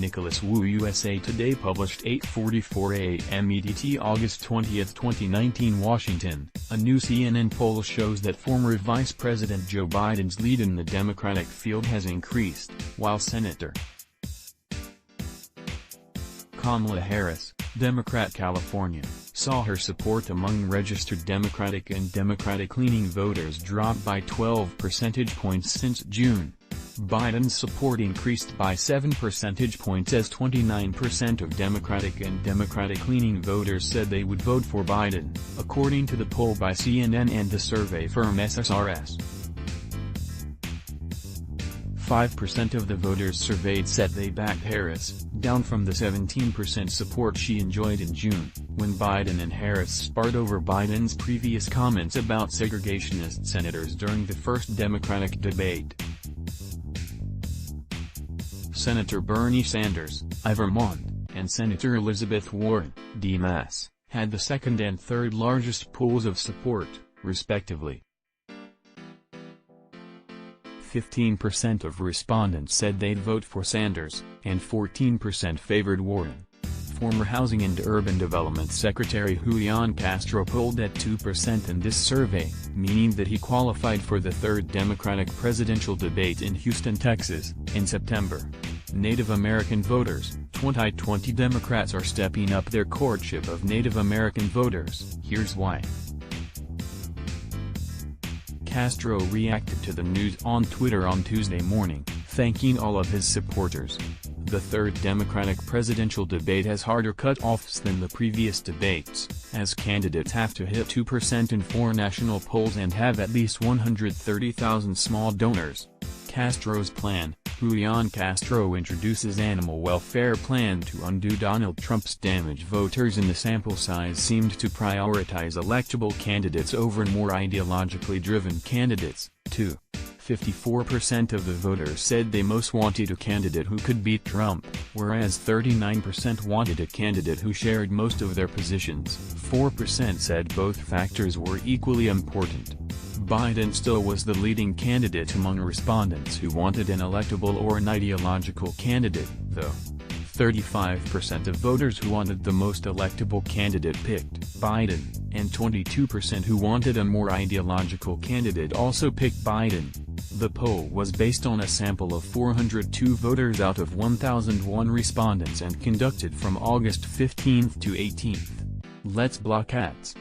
Nicholas Wu. USA Today published 8:44 a.m. EDT August 20, 2019. Washington, a new CNN poll shows that former Vice President Joe Biden's lead in the Democratic field has increased, while Senator Kamala Harris, Democrat California, saw her support among registered Democratic and Democratic-leaning voters drop by 12 percentage points since June. Biden's support increased by 7 percentage points as 29% of Democratic and Democratic-leaning voters said they would vote for Biden, according to the poll by CNN and the survey firm SSRS. 5% of the voters surveyed said they backed Harris, down from the 17% support she enjoyed in June, when Biden and Harris sparred over Biden's previous comments about segregationist senators during the first Democratic debate. Senator Bernie Sanders, I Vermont, and Senator Elizabeth Warren, D. Mass., had the second and third largest pools of support, respectively. 15% of respondents said they'd vote for Sanders, and 14% favored Warren. Former Housing and Urban Development Secretary Julian Castro polled at 2% in this survey, meaning that he qualified for the third Democratic presidential debate in Houston, Texas, in September. Native American voters, 2020 Democrats are stepping up their courtship of Native American voters. Here's why. Castro reacted to the news on Twitter on Tuesday morning, thanking all of his supporters. The third Democratic presidential debate has harder cutoffs than the previous debates, as candidates have to hit 2% in 4 national polls and have at least 130,000 small donors. Castro's plan. Julian Castro introduces animal welfare plan to undo Donald Trump's damage. Voters in the sample size seemed to prioritize electable candidates over more ideologically driven candidates, too. 54% of the voters said they most wanted a candidate who could beat Trump, whereas 39% wanted a candidate who shared most of their positions. 4% said both factors were equally important. Biden still was the leading candidate among respondents who wanted an electable or an ideological candidate, though. 35% of voters who wanted the most electable candidate picked Biden, and 22% who wanted a more ideological candidate also picked Biden. The poll was based on a sample of 402 voters out of 1,001 respondents and conducted from August 15 to 18. Let's block ads.